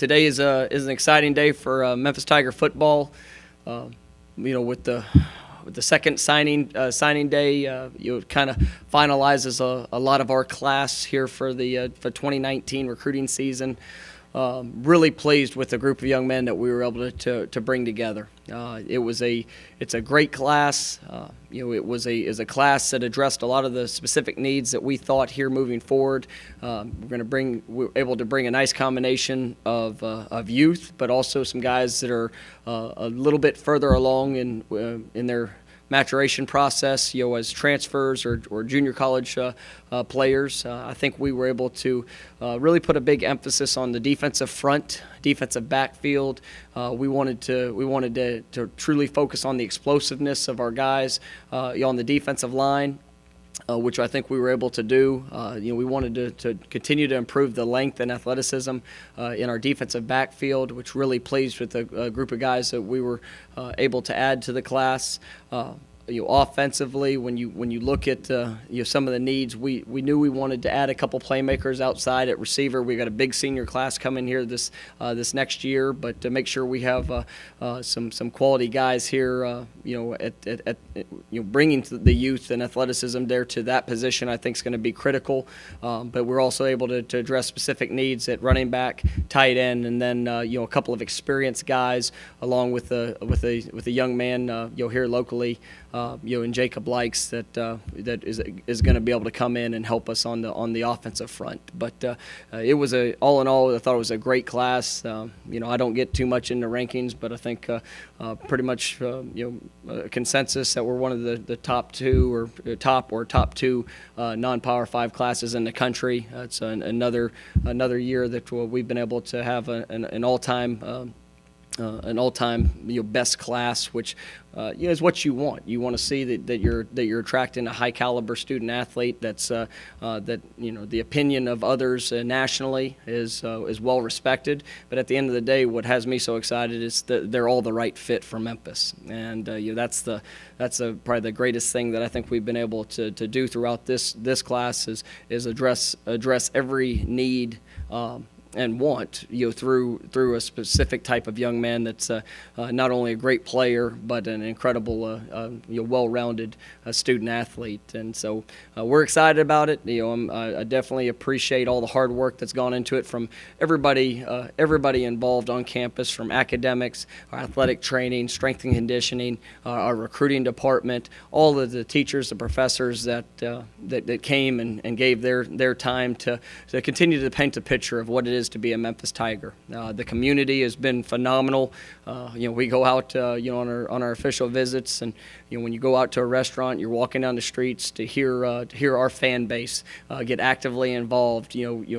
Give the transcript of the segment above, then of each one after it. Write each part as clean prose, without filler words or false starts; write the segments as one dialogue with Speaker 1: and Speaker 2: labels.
Speaker 1: Today is an exciting day for Memphis Tiger football. With the second signing day, kind of finalizes a lot of our class here for the for 2019 recruiting season. Really pleased with the group of young men that we were able to bring together. It's a great class. It was a class that addressed a lot of the specific needs that we thought here moving forward. We're able to bring a nice combination of youth, but also some guys that are a little bit further along in their maturation process, as transfers or junior college players. I think we were able to really put a big emphasis on the defensive front, defensive backfield. We wanted to truly focus on the explosiveness of our guys on the defensive line, which I think we were able to do. We wanted to continue to improve the length and athleticism in our defensive backfield, which really pleased with the group of guys that we were able to add to the class. Offensively, when you look at some of the needs, we knew we wanted to add a couple playmakers outside at receiver. We got a big senior class coming here this next year, but to make sure we have some quality guys here, bringing the youth and athleticism there to that position, I think is going to be critical. But we're also able to address specific needs at running back, tight end, and then a couple of experienced guys along with a young man here locally. And Jacob Likes that is going to be able to come in and help us on the offensive front. But it was all in all, I thought it was a great class. I don't get too much into rankings, but I think pretty much a consensus that we're one of the top two top two non-Power 5 classes in the country. It's another year that we've been able to have an all-time best class, which is what you want. You want to see that you're attracting a high caliber student athlete that's the opinion of others nationally is well respected. But at the end of the day, what has me so excited is that they're all the right fit for Memphis, and that's probably the greatest thing that I think we've been able to do throughout this class is address every need and want through a specific type of young man that's not only a great player but an incredible well-rounded student athlete. And so we're excited about it. I definitely appreciate all the hard work that's gone into it from everybody involved on campus, from academics, our athletic training, strength and conditioning, our recruiting department, all of the teachers, the professors that came and gave their time to continue to paint a picture of what it is to be a Memphis Tiger. The community has been phenomenal. We go out on our official visits, and when you go out to a restaurant, you're walking down the streets to hear our fan base get actively involved.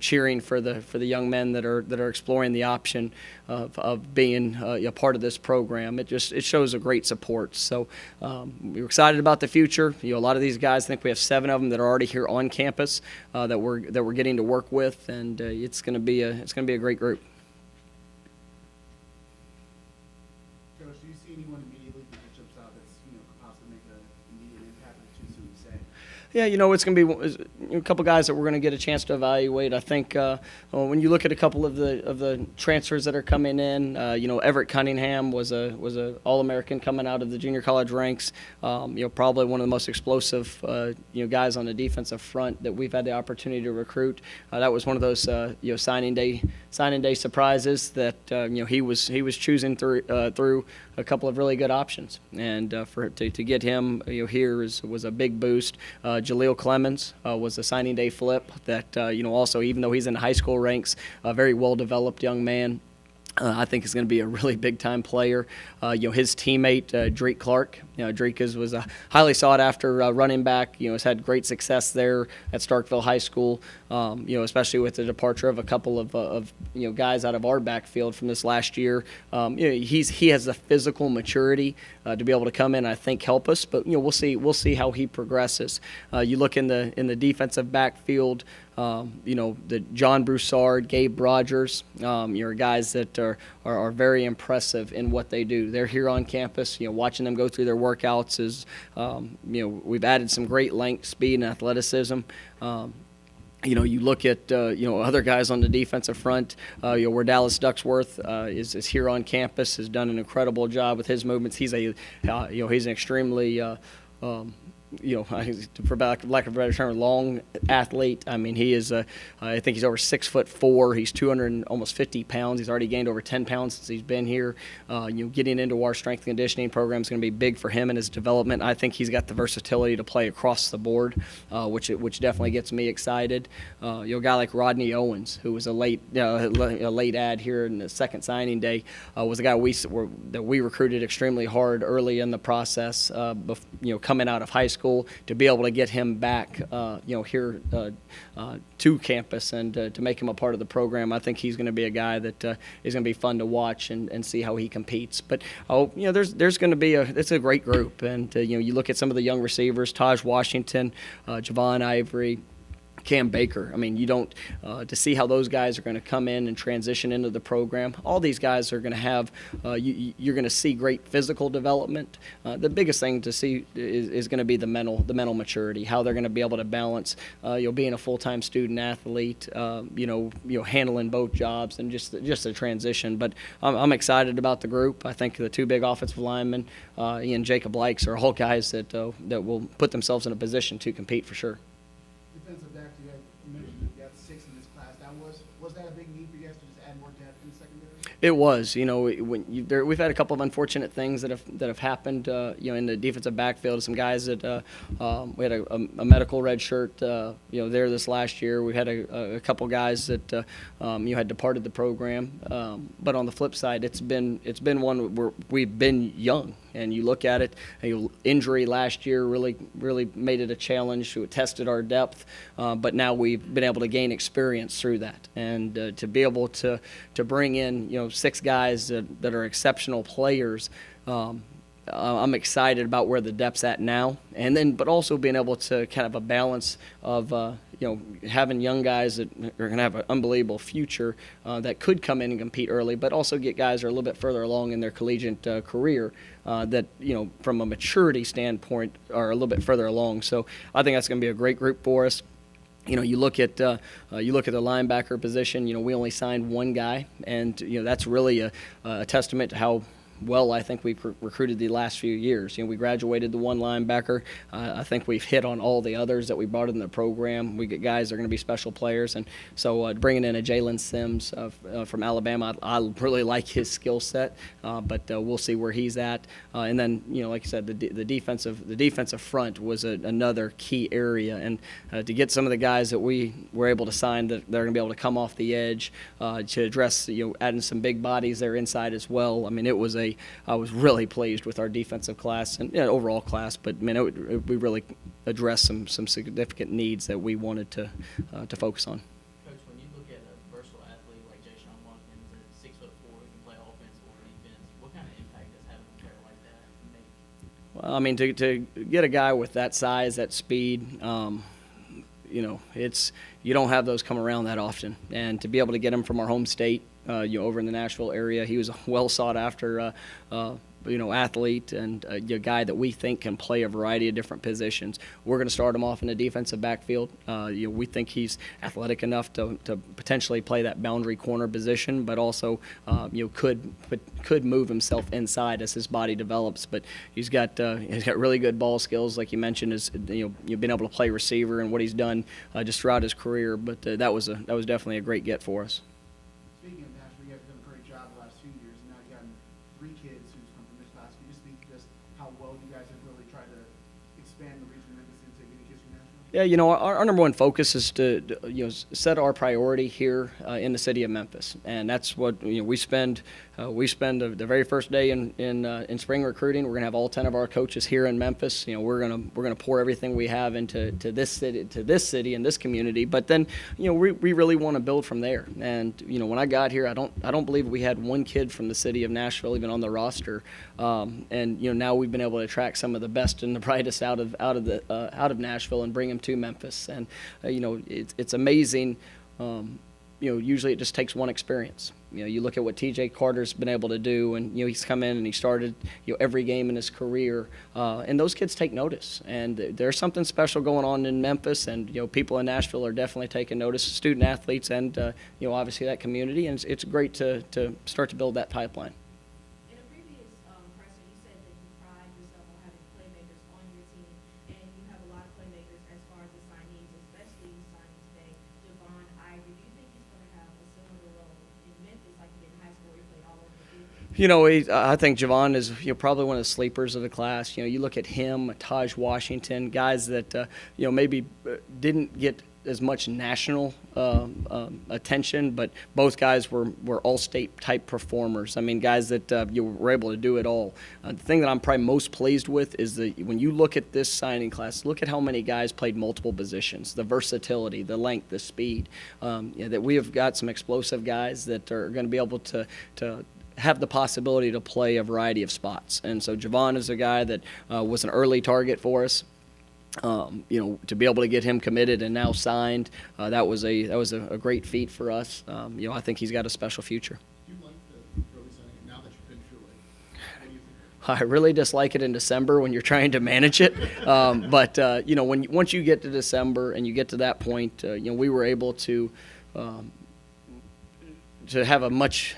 Speaker 1: Cheering for the young men that are exploring the option of being a part of this program. It shows a great support. So we're excited about the future. A lot of these guys, I think we have 7 of them that are already here on campus that we're getting to work with, and it's going to be a great group.
Speaker 2: Coach, do you see anyone immediately that jumps out that's could possibly make an immediate impact? Or too soon to say?
Speaker 1: Yeah, it's going to be a couple guys that we're going to get a chance to evaluate. I think when you look at a couple of the transfers that are coming in, Everett Cunningham was a All-American coming out of the junior college ranks. Probably one of the most explosive guys on the defensive front that we've had the opportunity to recruit. That was one of those signing day surprises that he was choosing through a couple of really good options, and to get him here was a big boost. Jalil Clemens was a signing day flip that also, even though he's in the high school ranks, a very well developed young man. I think is going to be a really big-time player. His teammate, Drake Clark. Drake was a highly sought-after running back. Has had great success there at Starkville High School. Especially with the departure of a couple of guys out of our backfield from this last year. He has the physical maturity to be able to come in, I think, help us. But we'll see how he progresses. You look in the defensive backfield. The John Broussard, Gabe Rogers, guys that are very impressive in what they do. They're here on campus. Watching them go through their workouts is, we've added some great length, speed, and athleticism. You look at other guys on the defensive front. Where Dallas Ducksworth is here on campus, has done an incredible job with his movements. He's he's an extremely for lack of a better term, long athlete. I mean, he is. I think he's over 6'4". He's 250 pounds. He's already gained over 10 pounds since he's been here. Getting into our strength and conditioning program is going to be big for him and his development. I think he's got the versatility to play across the board, which definitely gets me excited. A guy like Rodney Owens, who was a late add here in the second signing day, was a guy that we recruited extremely hard early in the process. Coming out of high school. To be able to get him back, here to campus and to make him a part of the program, I think he's going to be a guy that is going to be fun to watch and see how he competes. But there's going to be it's a great group, and you look at some of the young receivers: Taj Washington, Javon Ivory, Cam Baker. I mean, you don't to see how those guys are going to come in and transition into the program. All these guys are going to have you're going to see great physical development. The biggest thing to see is going to be the mental maturity, how they're going to be able to balance being a full-time student athlete, handling both jobs and just a transition. But I'm excited about the group. I think the two big offensive linemen, Ian Jacob Likes, are all guys that will put themselves in a position to compete for sure.
Speaker 2: Defensive back, you mentioned you got 6 in this class. Was that a big need for you guys to just add more depth in the secondary?
Speaker 1: It was. We've had a couple of unfortunate things that have happened. In the defensive backfield, some guys that we had a medical red shirt. There this last year. We had a couple guys that had departed the program. But on the flip side, it's been one where we've been young. And you look at it, injury last year really made it a challenge. It tested our depth, but now we've been able to gain experience through that, and to be able to bring in 6 guys that are exceptional players. I'm excited about where the depth's at now, but also being able to kind of a balance of having young guys that are going to have an unbelievable future that could come in and compete early, but also get guys that are a little bit further along in their collegiate career that from a maturity standpoint are a little bit further along. So I think that's going to be a great group for us. You look at the linebacker position. We only signed one guy, and that's really a testament to how well I think we've recruited the last few years. We graduated the one linebacker. I think we've hit on all the others that we brought in the program. We get guys that are going to be special players, and so bringing in a Jalen Sims from Alabama, I really like his skill set, but we'll see where he's at. And then like you said, the defensive front was another key area, and to get some of the guys that we were able to sign that they're going to be able to come off the edge to address adding some big bodies there inside as well. I mean, I was really pleased with our defensive class and overall class, but we really addressed some significant needs that we wanted to focus on.
Speaker 3: Coach, when you look at a versatile athlete like Jayshawn Watkins at 6'4", who can play offense or defense, what kind of impact does having a player like that make?
Speaker 1: Well, I mean, to get a guy with that size, that speed, you don't have those come around that often, and to be able to get him from our home state, over in the Nashville area, he was a well sought after athlete and a guy that we think can play a variety of different positions. We're going to start him off in the defensive backfield. We think he's athletic enough to potentially play that boundary corner position, but also could move himself inside as his body develops. But he's got really good ball skills, like you mentioned. You've been able to play receiver and what he's done just throughout his career. But that was definitely a great get for us.
Speaker 2: Speaking of Nashville, you guys have done a great job the last few years, and now you've gotten 3 kids who's come from this class. Can you speak to just how well you guys have really tried to expand the region of Memphis into getting kids from Nashville?
Speaker 1: Yeah, our number one focus is to set our priority here in the city of Memphis, and that's what we spend. We spend the very first day in spring recruiting. We're gonna have all 10 of our coaches here in Memphis. We're gonna pour everything we have into this city and this community. But then we really want to build from there. And when I got here, I don't believe we had one kid from the city of Nashville even on the roster. And now we've been able to attract some of the best and the brightest out of Nashville and bring them to Memphis. And it's amazing. usually it just takes one experience. You look at what T.J. Carter's been able to do, and he's come in and he started every game in his career, and those kids take notice. And there's something special going on in Memphis, and people in Nashville are definitely taking notice, student athletes, and obviously that community. And it's great to start to build that pipeline.
Speaker 4: In a previous presser, you said that you pride yourself on having playmakers on your team, and you have a lot of playmakers as far as the signees, especially signing today, Javon Ivory. Do you think he's going to have a similar role in Memphis like he did in high school, where he played all over the field?
Speaker 1: I think Javon is probably one of the sleepers of the class. You look at him, Taj Washington, guys that maybe didn't get as much national attention, but both guys were all-state type performers. I mean, guys that were able to do it all. The thing that I'm probably most pleased with is that when you look at this signing class, look at how many guys played multiple positions, the versatility, the length, the speed. That we have got some explosive guys that are going to be able to have the possibility to play a variety of spots. And so Javon is a guy that was an early target for us. To be able to get him committed and now signed, that was a great feat for us. I think he's got a special future.
Speaker 2: Do you like the early signing now that you've been through it? What do you think?
Speaker 1: I really dislike it in December when you're trying to manage it. But once you get to December and you get to that point, we were able to have a much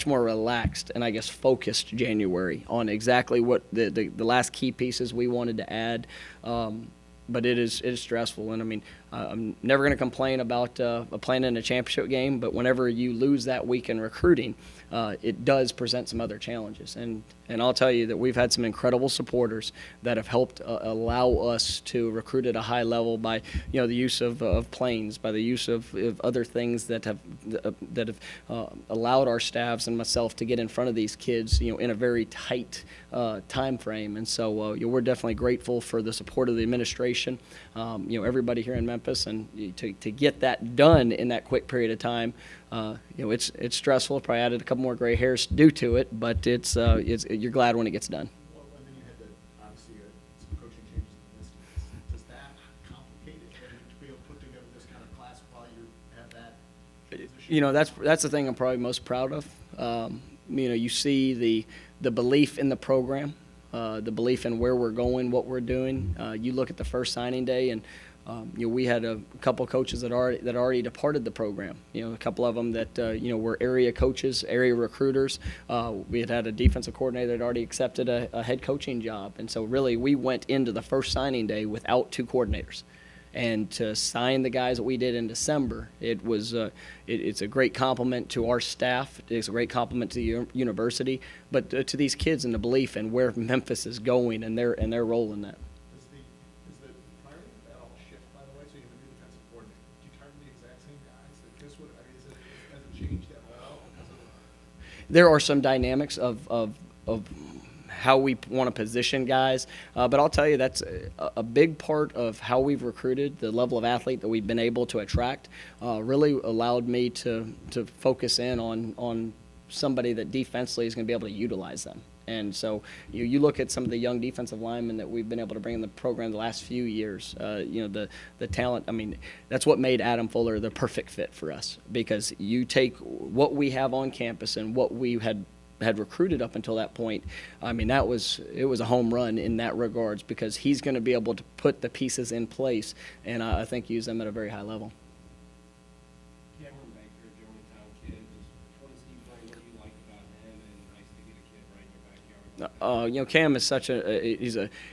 Speaker 1: more relaxed and I guess focused January on exactly what the last key pieces we wanted to add. But it is stressful, and I mean I'm never going to complain about playing in a championship game, but whenever you lose that week in recruiting, it does present some other challenges. And I'll tell you that we've had some incredible supporters that have helped allow us to recruit at a high level by the use of planes, by the use of other things that have allowed our staffs and myself to get in front of these kids in a very tight time frame. And so we're definitely grateful for the support of the administration, everybody here in Memphis, and to get that done in that quick period of time. It's stressful. Probably added a couple more gray hairs due to it, but it's you're glad when it gets done.
Speaker 2: Well, and then you had obviously some coaching changes in this. Does that complicate it? To be able to put together this kind of class while you have that transition?
Speaker 1: That's the thing I'm probably most proud of. You see the belief in the program, the belief in where we're going, what we're doing. You look at the first signing day, and we had a couple coaches that already departed the program. A couple of them that were area coaches, area recruiters. We had a defensive coordinator that already accepted a head coaching job, and so really we went into the first signing day without two coordinators. And to sign the guys that we did in December, it was it's a great compliment to our staff. It's a great compliment to the university, but to these kids and the belief in where Memphis is going and their role in that.
Speaker 2: Is the priority of that all shift, by the way? So you have a new defensive coordinator. Do you target the exact same guys? Has it changed at all because of the?
Speaker 1: There are some dynamics of how we want to position guys, but I'll tell you that's a big part of how we've recruited. The level of athlete that we've been able to attract really allowed me to focus in on somebody that defensively is going to be able to utilize them. And so you look at some of the young defensive linemen that we've been able to bring in the program the last few years, the talent. I mean, that's what made Adam Fuller the perfect fit for us, because you take what we have on campus and what we had recruited up until that point. I mean, it was a home run in that regards, because he's going to be able to put the pieces in place and I think use them at a very high level.
Speaker 5: Cameron Baker, Germantown kid. What does he bring? What do you like about him? And nice to get a kid right in your backyard.
Speaker 1: Cam is such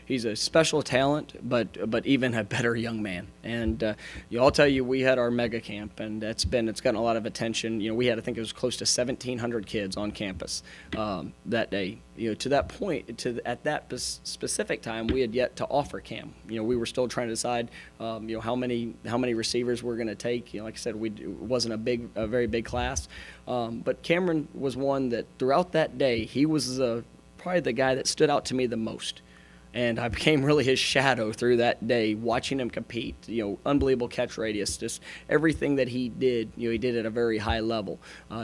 Speaker 1: he's a special talent, but even a better young man. And I'll tell you, we had our mega camp, and it's gotten a lot of attention. We had, I think it was close to 1,700 kids on campus that day. To that point, at that specific time, we had yet to offer Cam. We were still trying to decide, how many receivers we're going to take. Like I said, it wasn't a very big class, but Cameron was one that throughout that day he was probably the guy that stood out to me the most. And I became really his shadow through that day, watching him compete. Unbelievable catch radius, just everything that he did. He did at a very high level.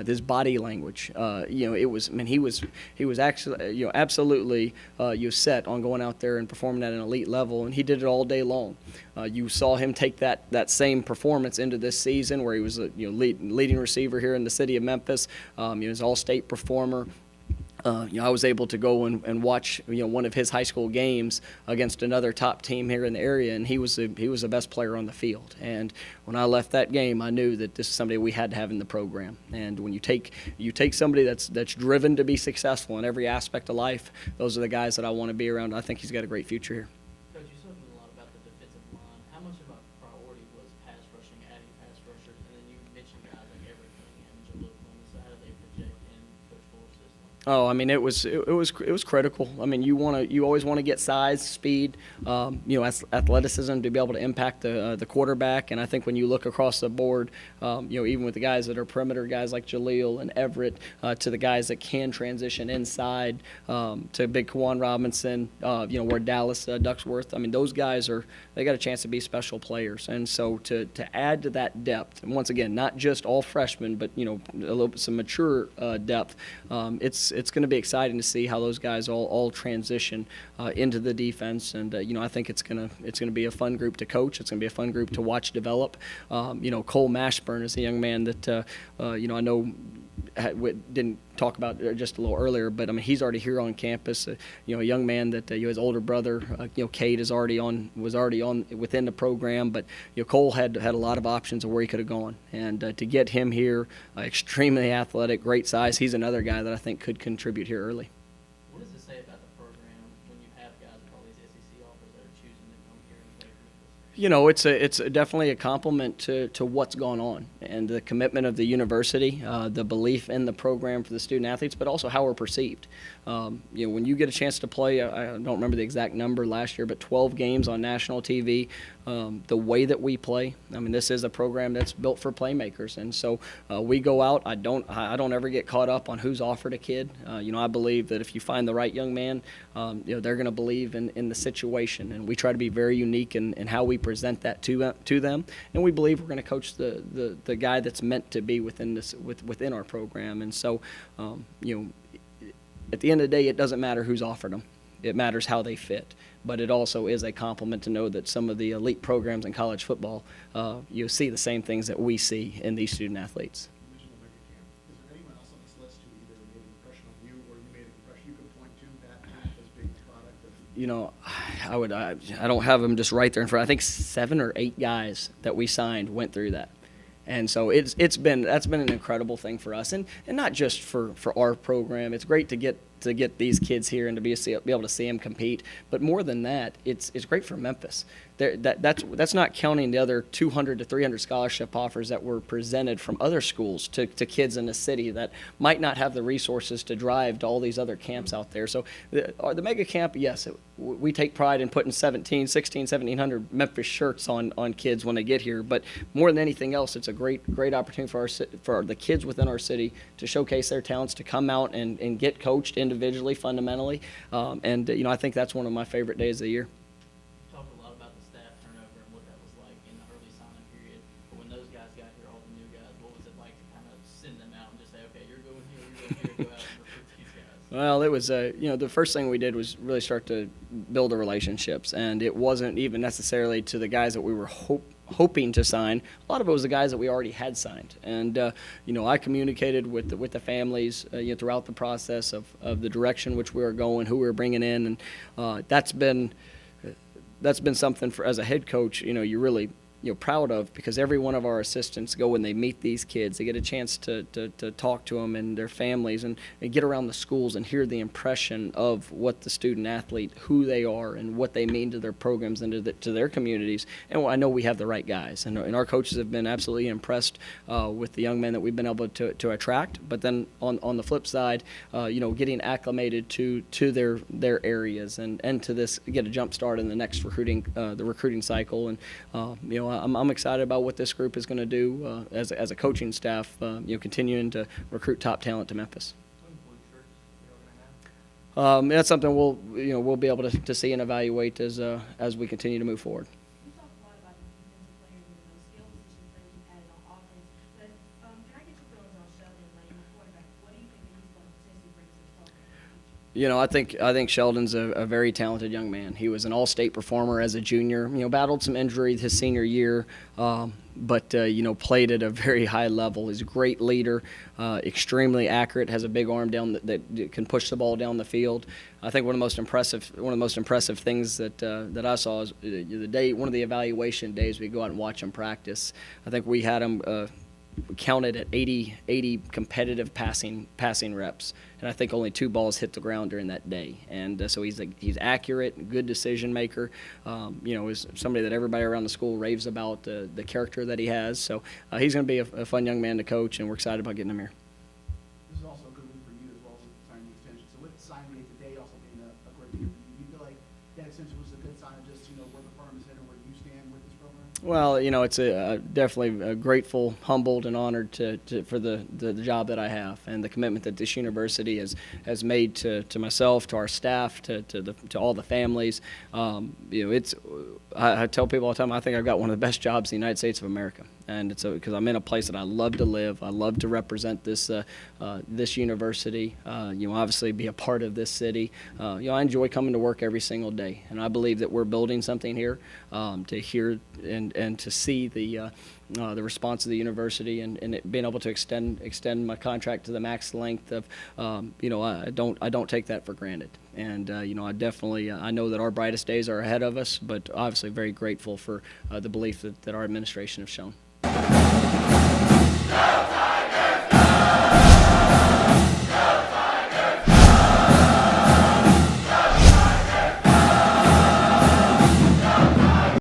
Speaker 1: His body language, it was. I mean, he was actually, absolutely, set on going out there and performing at an elite level, and he did it all day long. You saw him take that same performance into this season, where he was a leading receiver here in the city of Memphis. He was an all-state performer. I was able to go and watch one of his high school games against another top team here in the area, and he was the best player on the field. And when I left that game, I knew that this is somebody we had to have in the program. And when you take somebody that's driven to be successful in every aspect of life, those are the guys that I want to be around. I think he's got a great future here.
Speaker 3: Coach, you spoke a lot about the defensive line. How much of a priority was pass rushing, adding pass rushers, and then you mentioned guys like Everett and Jalil Clemens. So how do they project in Coach Fuller's system?
Speaker 1: Oh, I mean, it was critical. I mean, you always want to get size, speed, athleticism to be able to impact the quarterback. And I think when you look across the board, even with the guys that are perimeter guys like Jalil and Everett, to the guys that can transition inside, to Big Kawan Robinson, where Dallas Ducksworth. I mean, those guys they got a chance to be special players. And so to add to that depth, and once again, not just all freshmen, but a little bit some mature depth. It's going to be exciting to see how those guys all transition into the defense, and I think it's going to be a fun group to coach. It's going to be a fun group to watch develop. Cole Mashburn is a young man that I know didn't talk about just a little earlier, but I mean he's already here on campus. A young man that his older brother, Cade, was already on within the program, but Cole had a lot of options of where he could have gone, and to get him here, extremely athletic, great size. He's another guy that I think could contribute here early.
Speaker 3: What does it say about the program when you have guys with all these SEC offers that are choosing to come here and play for Memphis?
Speaker 1: It's definitely a compliment to what's gone on and the commitment of the university, the belief in the program for the student athletes, but also how we're perceived. When you get a chance to play, I don't remember the exact number last year, but 12 games on national TV, the way that we play, I mean, this is a program that's built for playmakers, and so we go out. I don't ever get caught up on who's offered a kid. I believe that if you find the right young man, they're going to believe in the situation, and we try to be very unique in how we present that to them, and we believe we're going to coach the guy that's meant to be within our program, and so at the end of the day, it doesn't matter who's offered them. It matters how they fit. But it also is a compliment to know that some of the elite programs in college football, you see the same things that we see in these student athletes.
Speaker 2: You mentioned the mega camp. Is there anyone else on this list who either made an impression on you or you made an impression you could point to that as being a product of?
Speaker 1: I don't have them just right there in front. I think 7 or 8 guys that we signed went through that. And so that's been an incredible thing for us, and not just for our program. It's great to get these kids here and to be able to see them compete. But more than that, it's great for Memphis. That's not counting the other 200 to 300 scholarship offers that were presented from other schools to kids in the city that might not have the resources to drive to all these other camps out there. So the mega camp, yes, we take pride in putting 1,700 Memphis shirts on kids when they get here. But more than anything else, it's a great opportunity for the kids within our city to showcase their talents, to come out and get coached individually, fundamentally. I think that's one of my favorite days of the year.
Speaker 3: You talked a lot about the staff turnover and what that was like in the early signing period. But when those guys got here, all the new guys, what was it like to kind of send them out and just say, okay, you're going here, go out and recruit these guys?
Speaker 1: Well, it was the first thing we did was really start to build the relationships, and it wasn't even necessarily to the guys that we were hoping to sign. A lot of it was the guys that we already had signed, and I communicated with the families throughout the process of the direction which we were going, who we were bringing in, and that's been something as a head coach you really proud of, because every one of our assistants go and they meet these kids. They get a chance to talk to them and their families and get around the schools and hear the impression of what the student athlete, who they are and what they mean to their programs and to their communities. And I know we have the right guys, and our coaches have been absolutely impressed with the young men that we've been able to attract. But then on the flip side, getting acclimated to their areas and to this, get a jump start in the next recruiting cycle. And I'm excited about what this group is going to do as a coaching staff, continuing to recruit top talent to Memphis. That's something we'll be able to see and evaluate as we continue to move forward.
Speaker 4: We talked a lot about the defensive players and those skill positions that you added on offense, but can I get your feelings on Sheldon Lane, the quarterback? What do you think that he's going to potentially bring to the program in the future?
Speaker 1: I think Sheldon's a very talented young man. He was an all-state performer as a junior. Battled some injury his senior year, but played at a very high level. He's a great leader, extremely accurate, has a big arm down that can push the ball down the field. I think one of the most impressive things that I saw is one of the evaluation days we go out and watch him practice. I think we had him counted at 80 competitive passing reps, and I think only 2 balls hit the ground during that day. And so he's accurate, good decision maker. Is somebody that everybody around the school raves about the character that he has. So he's going to be a fun young man to coach, and we're excited about getting him here.
Speaker 2: This is also a good week for you as well with signing the extension. So with signing it today also being a great year for you, do you feel like that extension was a good sign of just, where the firm is headed, where you stand with this program?
Speaker 1: Well, it's definitely grateful, humbled, and honored for the job that I have and the commitment that this university has made to myself, to our staff, to all the families. I tell people all the time, I think I've got one of the best jobs in the United States of America, and it's because I'm in a place that I love to live. I love to represent this university. Obviously be a part of this city. I enjoy coming to work every single day, and I believe that we're building something here. To hear and to see the response of the university and it being able to extend my contract to the max length of, I don't take that for granted. And I definitely I know that our brightest days are ahead of us, but obviously very grateful for the belief that our administration has shown.